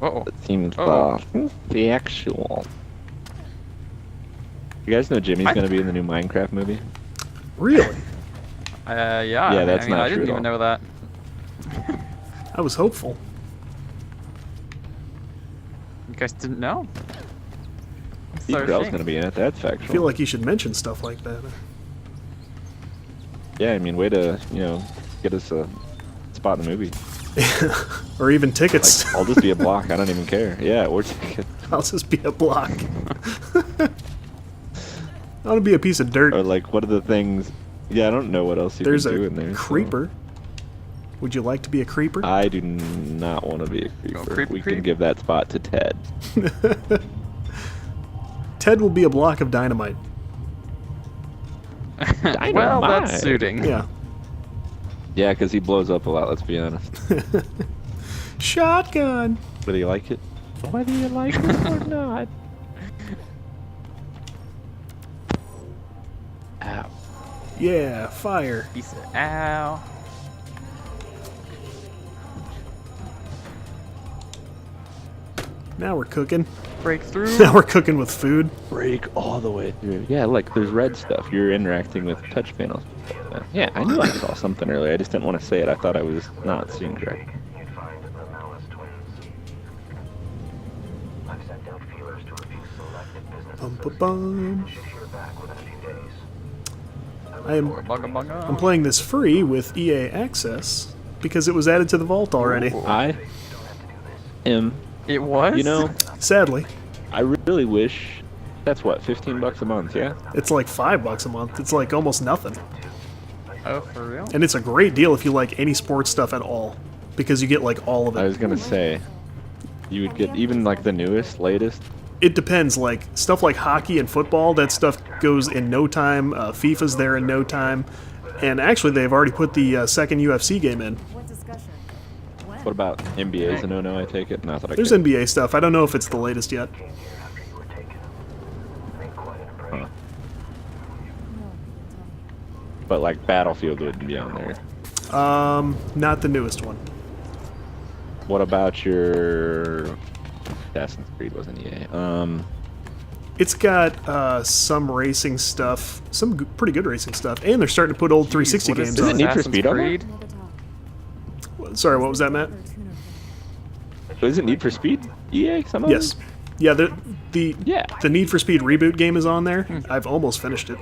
Uh-oh. It seems Uh-oh. the actual. You guys know Jimmy's gonna be in the new Minecraft movie? Really? Yeah. Yeah, that's I mean, not I true didn't at even all. know that. I was hopeful. You guys didn't know? I'm Steve so Carell's ashamed. gonna be in it. That's I factual. feel like you should mention stuff like that. Yeah, I mean, way to get us a spot in the movie. Or even tickets. Like, I'll just be a block. I don't even care. Yeah, or ticket. I'll just be a block. I want to be a piece of dirt. Or like, what are the things? Yeah, I don't know what else you There's can do a in there. so. creeper. Would you like to be a creeper? I do not want to be a creeper. We creep. can give that spot to Ted. Ted will be a block of dynamite. Well, that's Dynamite. suiting. Yeah. Yeah, because he blows up a lot. Let's be honest. Shotgun. Whether you like it, whether you like it or not. Ow. Yeah, fire. He said, ow. Now we're cooking. Breakthrough. Now we're cooking with food. Break all the way through. Yeah, like there's red stuff. You're interacting with touch panels. Yeah, I knew I saw something earlier. I just didn't want to say it. I thought I was not seeing correct. Bum, bum, bum. I'm Bugga bugga. playing this free with EA Access because it was added to the vault already. I am, It was? you know, Sadly, I really wish. That's what, $15 a month, yeah? it's like $5 a month. It's like almost nothing. Oh, for real? And it's a great deal if you like any sports stuff at all, because you get like all of I it. was gonna say, you would get even like the newest, latest. It depends. Like stuff like hockey and football, that stuff goes in no time. FIFA's there in no time, and actually they've already put the second UFC game in. What discussion? When? What about NBA's a no-no, I take it? Not that I There's care. NBA stuff. I don't know if it's the latest yet. Huh. But like Battlefield wouldn't be on there. Not the newest one. What about your Assassin's Creed wasn't EA? It's got some racing stuff, some pretty good racing stuff, and they're starting to put old 360 What is games this, Is it on. Need for Assassin's Speed on there? Creed? Another talk. Sorry, what was that, Matt? Is it Need for Speed EA? Some of Yes. them? Yeah, the Yeah. the Need for Speed reboot game is on there. I've almost finished it.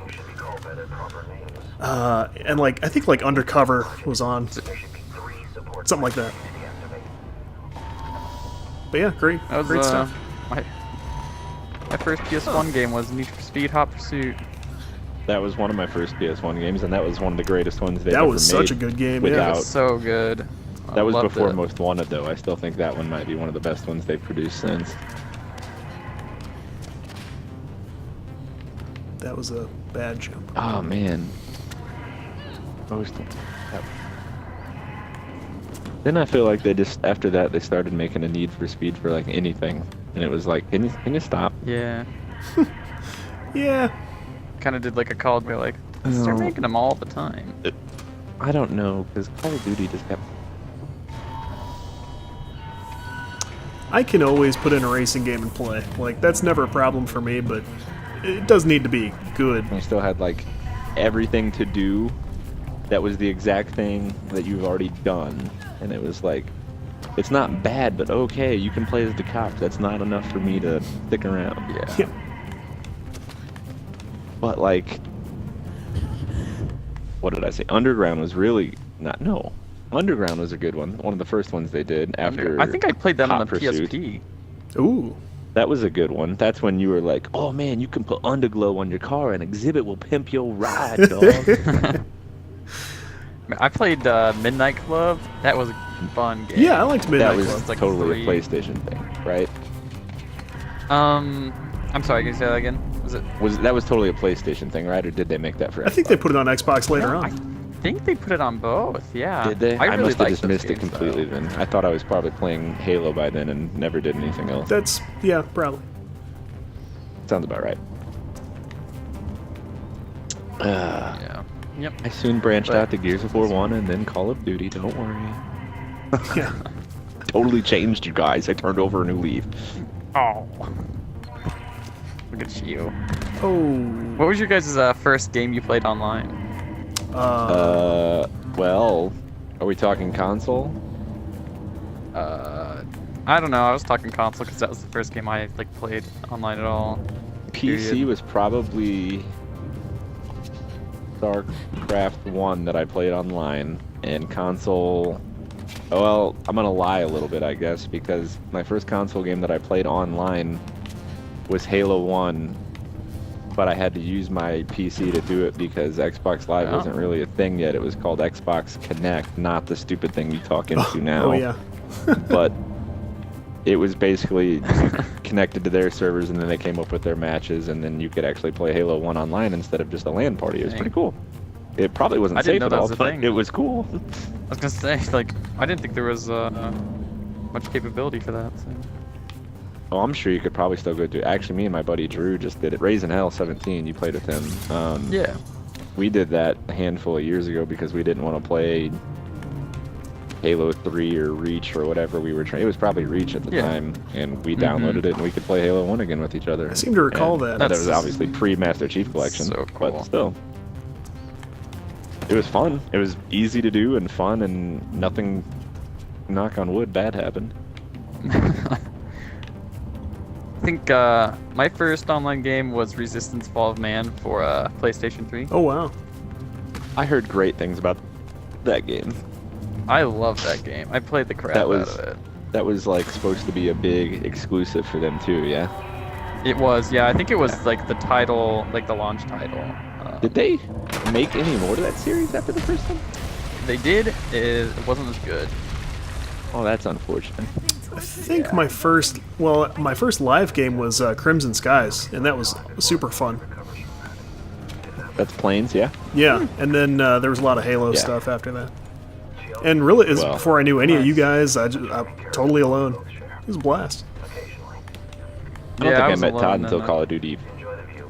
And like I think like Undercover was on, something like that. But yeah, great, That was, great stuff. My first PS1 game was Need for Speed Hot Pursuit. That was one of my first PS1 games, and that was one of the greatest ones they've That ever was made. such a good game. It Yeah. Without- was so good. I That was loved before it. Most Wanted, though. I still think that one might be one of the best ones they've produced since. That was a bad jump. Oh man. Then I feel like they just after that they started making a Need for Speed for like anything, and it was like, can you stop? Yeah. Yeah. Kind of did like a Call of Duty, like, start Oh. making them all the time. I don't know, because Call of Duty just kept. I can always put in a racing game and play. Like that's never a problem for me, but it does need to be good. I still had like everything to do that was the exact thing that you've already done, and it was like, it's not bad, but okay, you can play as the cop. That's not enough for me to stick around. Yeah. Yeah. But like, what did I say? Underground was really not. No, Underground was a good one. One of the first ones they did after. I think I played that on Hot the Pursuit. PSP. Ooh. That was a good one. That's when you were like, oh man, you can put underglow on your car and Exhibit will pimp your ride, dog. I played Midnight Club. That was a fun game. Yeah, I liked Midnight That was Club. It's like totally a 3. PlayStation thing, right? I'm sorry, can you say that again? Was it? That was totally a PlayStation thing, right? Or did they make that for? I think they Xbox? put it on Xbox later No, I on. think they put it on both. Yeah. Did they? I really must have liked just those missed it games, completely though. then. I thought I was probably playing Halo by then and never did anything else. That's yeah, probably. Sounds about right. Yeah. Yep. I soon branched But- out to Gears of War 1 and then Call of Duty, don't worry. Yeah. totally changed, you guys. I turned over a new leaf. Oh. Look at you. Oh. What was your guys' first game you played online? Well, are we talking console? I don't know. I was talking console because that was the first game I like played online at all. PC Period. was probably StarCraft 1 that I played online, and console. Well, I'm gonna lie a little bit, I guess, because my first console game that I played online was Halo 1, but I had to use my PC to do it because Xbox Live Oh. wasn't really a thing yet. It was called Xbox Connect, not the stupid thing you talk into now. Oh yeah. But it was basically connected to their servers, and then they came up with their matches, and then you could actually play Halo 1 online instead of just a LAN party. It was Dang. pretty cool. It probably wasn't I didn't safe know at that all, was a but thing. it was cool. I was gonna say, like, I didn't think there was much capability for that. So. Oh, I'm sure you could probably still go do. Actually, me and my buddy Drew just did it. Raising Hell 17. You played with him. Yeah. We did that a handful of years ago because we didn't want to play Halo 3 or Reach or whatever we were trying. It was probably Reach at the Yeah. time, and we downloaded it, and we could play Halo 1 again with each other. I seem to recall And that. That was That's- obviously pre-Master Chief Collection, So cool. but still. It was fun. It was easy to do and fun, and nothing, knock on wood, bad happened. I think my first online game was Resistance Fall of Man for PlayStation 3. Oh wow. I heard great things about that game. I love that game. I played the crap That was- out of it. That was like supposed to be a big exclusive for them too, yeah? It was, yeah. I think it was like the title, like the launch title. Did they make any more to that series after the first one? They did. It wasn't as good. Oh, that's unfortunate. I think my first live game was Crimson Skies, and that was super fun. That's Planes, yeah? Yeah, and then there was a lot of Halo Yeah. stuff after that. And really, Well, before I knew any of you guys, I'm totally alone. It was a blast. I don't Yeah, I think I was met alone Todd then, until though. Call of Duty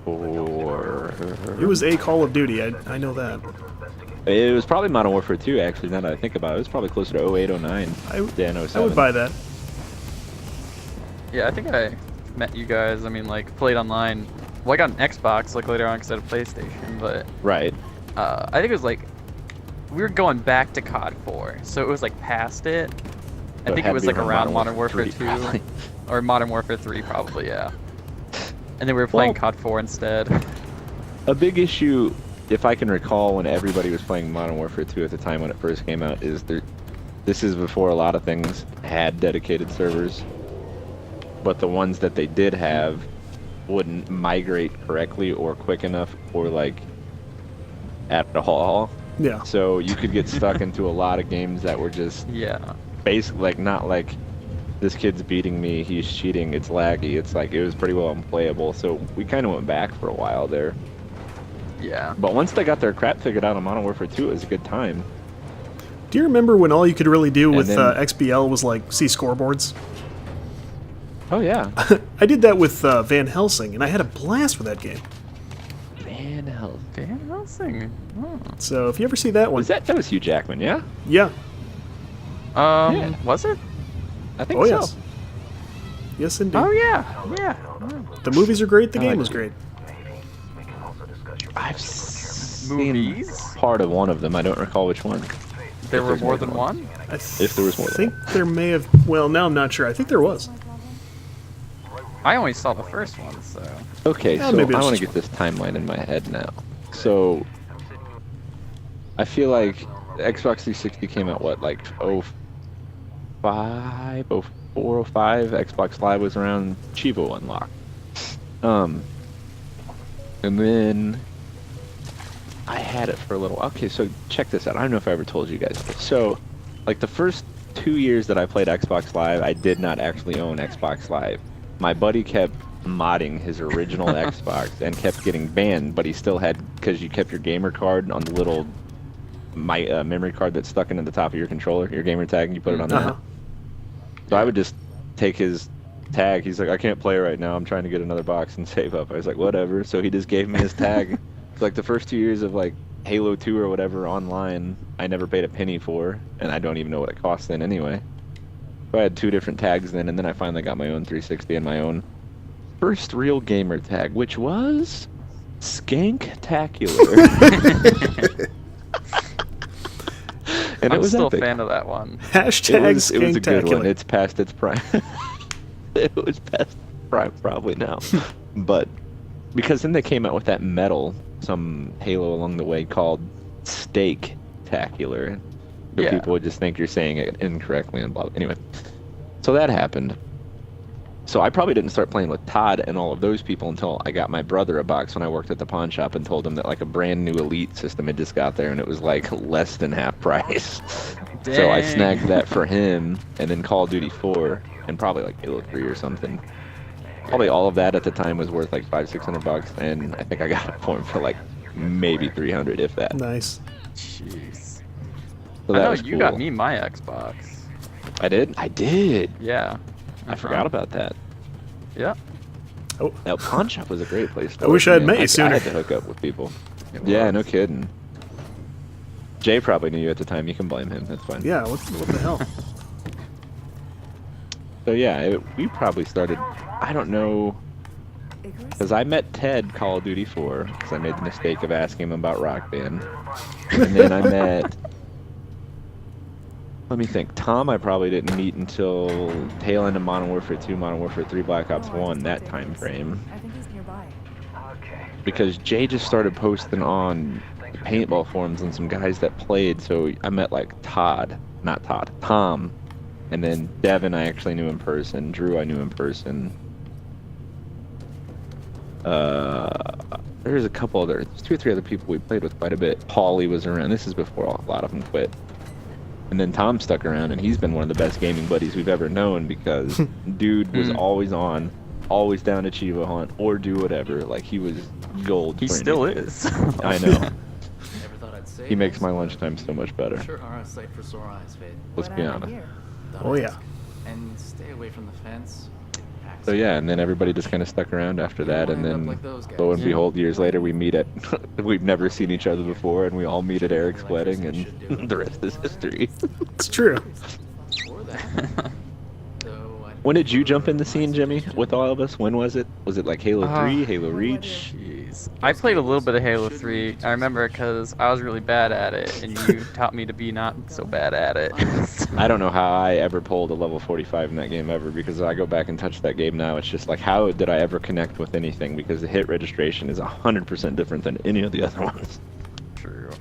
4. It was a Call of Duty. I know that. It was probably Modern Warfare 2, actually, now that I think about it. It was probably closer to 08, 09. Yeah, no, I would buy that. Yeah, I think I met you guys. I mean, like played online. Well, I got an Xbox like later on because I had a PlayStation, but Right. I think it was like we were going back to COD 4, so it was like past it. I So think had it to was be like around around Modern Modern Warfare Warfare 3, 2 probably. or Modern Warfare 3, probably, yeah. And then we were playing Well- COD 4 instead. A big issue, if I can recall, when everybody was playing Modern Warfare 2 at the time when it first came out, is this is before a lot of things had dedicated servers, but the ones that they did have wouldn't migrate correctly or quick enough or like at all. Yeah. So you could get stuck into a lot of games that were just Yeah. basically like not like this kid's beating me, he's cheating, it's laggy. It's like it was pretty well unplayable. So we kind of went back for a while there. Yeah. But once they got their crap figured out on Modern Warfare 2, it was a good time. Do you remember when all you could really do And with then- XBL was like see scoreboards? Oh yeah. I did that with Van Helsing, and I had a blast with that game. Man, hell. Van Helsing. Oh. So if you ever see that one, That was Hugh Jackman, yeah? yeah, Yeah. Was it? I think oh so. yes, yes indeed. Oh yeah. Yeah. The movies are great. The I game like was it. great. I've seen Movies? part of one of them. I don't recall which one. There If were there's more than one? I If there was more than think there may have. Well, now I'm not sure. I think there was. I only saw the first one, so. Okay, Yeah, so maybe I it's want to just get this timeline in my head now. So, I feel like Xbox 360 came out, what, like 05, 04, 05? Xbox Live was around Chivo Unlocked. And then I had it for a little. Okay, so check this out. I don't know if I ever told you guys this. So, like the first 2 years that I played Xbox Live, I did not actually own Xbox Live. My buddy kept modding his original Xbox and kept getting banned, but he still had, because you kept your gamer card on the little memory card that's stuck into the top of your controller, your gamer tag, and you put it on Uh-huh. that. So I would just take his tag. He's like, I can't play right now. I'm trying to get another box and save up. I was like, whatever. So he just gave me his tag. It's like the first 2 years of like Halo 2 or whatever online, I never paid a penny for, and I don't even know what it cost then anyway. So I had 2 different tags then, and then I finally got my own 360 and my own first real gamer tag, which was Skanktacular. And I'm it was still epic. a fan of that one. Hashtag It was a good one. Skanktacular. It's past its prime. It was past its prime probably now. But because then they came out with that medal, some Halo along the way called Steak-tacular. So Yeah. people would just think you're saying it incorrectly and blah. Anyway, so that happened. So I probably didn't start playing with Todd and all of those people until I got my brother a box when I worked at the pawn shop and told him that like a brand new Elite system had just got there and it was like less than half price. So I Dang. snagged that for him, and then Call of Duty 4 and probably like Halo 3 or something. Probably all of that at the time was worth like $500-600, and I think I got it for him for like maybe 300 if that. Nice. Jeez. So I that know was you cool. got me my Xbox. I did. I did. Yeah. I forgot about that. Yeah. That pawn shop was a great place. To I wish work, I had man. met you I sooner. had to hook up with people. It Yeah, was. no kidding. Jay probably knew you at the time. You can blame him. That's fine. Yeah, what the hell? So yeah, we probably started. I don't know, Icarus? because I met Ted Call of Duty 4 because I made the mistake of asking him about Rock Band, and then I met. Let me think. Tom, I probably didn't meet until tail end of Modern Warfare 2, Modern Warfare 3, Black Ops Oh, 1, that it's time frame. I think he's nearby. Because Jay just started posting on the paintball forums and some guys that played, so I met like Tom, and then Devin I actually knew in person, Drew I knew in person. There's a couple other, there's 2 or 3 other people we played with quite a bit. Paulie was around. This is before a lot of them quit. And then Tom stuck around, and he's been one of the best gaming buddies we've ever known because dude was always on, always down to Chivo hunt or do whatever. Like he was gold. He for still anything. is. I know. Never thought I'd say He makes this, my but lunchtime so much better. Sure are a sight for sore eyes, Fade. Let's But be I'm not honest. here. Thought Oh, I'd yeah. ask. And stay away from the fence. So yeah, and then everybody just kind of stuck around after that, and Wind up then like those guys. lo and Yeah. behold, years later we meet at we've never seen each other before, and we all meet at Eric's wedding, and the rest is history. It's true. Or that. Though I When did you jump in the scene, Jimmy, with all of us? When was it? Was it like Halo 3, Halo Reach? Jeez. I played a little bit of Halo 3. I remember because I was really bad at it, and you taught me to be not so bad at it. I don't know how I ever pulled a level 45 in that game ever, because I go back and touch that game now. It's just like, how did I ever connect with anything? Because the hit registration is 100% different than any of the other ones. True.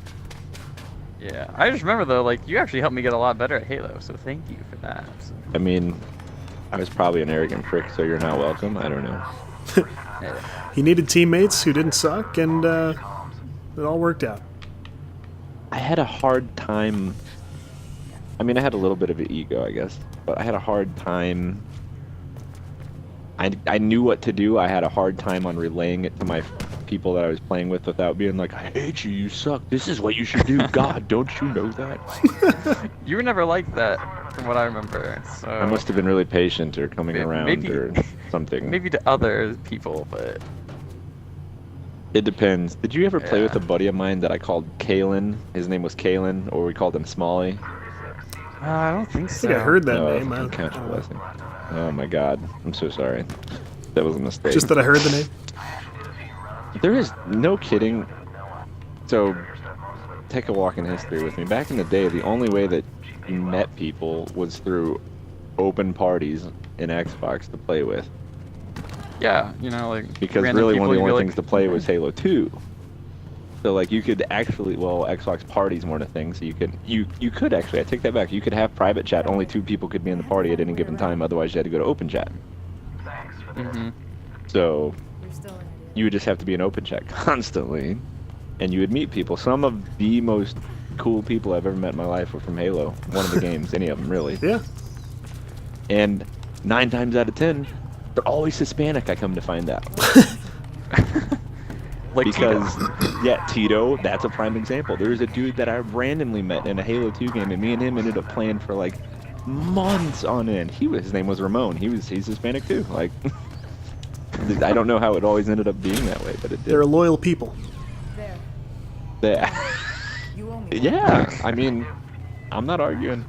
Yeah, I just remember though, like you actually helped me get a lot better at Halo, so thank you for that. So, I mean, I was probably an arrogant prick, so you're not welcome. I don't know. yeah. He needed teammates who didn't suck, and it all worked out. I had a hard time. I mean, I had a little bit of an ego, I guess, but I had a hard time. I knew what to do. I had a hard time on relaying it to my people that I was playing with without being like, I hate you, you suck. This is what you should do. God, don't you know that? You were never like that, from what I remember. So I must have been really patient or coming around maybe- or something. maybe to other people, but It depends. Did you ever play with Yeah. a buddy of mine that I called Kalen? His name was Kalen, or we called him Smalley. I don't think I so. think I heard that No, name. fucking count I your don't know. blessing. Oh my God, I'm so sorry. That was a mistake. Just that I heard the name. There is no kidding. So, take a walk in history with me. Back in the day, the only way that you met people was through open parties in Xbox to play with. Yeah, you know, like Because random really, one of the people, only you'd be things to play was Halo 2. So, like, you could actually, well, Xbox parties weren't a thing, so you could actually, I take that back, you could have private chat, only 2 people could be in the party at any given time, otherwise you had to go to open chat. Mm-hmm. So, You're still an idiot. you would just have to be in open chat constantly, and you would meet people. Some of the most cool people I've ever met in my life were from Halo, one of the games, any of them really. Yeah. And 9 times out of 10, they're always Hispanic, I come to find out. Like Because, Tito. yeah, Tito, that's a prime example. There's a dude that I randomly met in a Halo 2 game, and me and him ended up playing for like months on end. His name was Ramon. He's Hispanic too. Like, I don't know how it always ended up being that way, but it did. They're loyal people. There. Yeah. You owe me one. Yeah, I mean, I'm not arguing.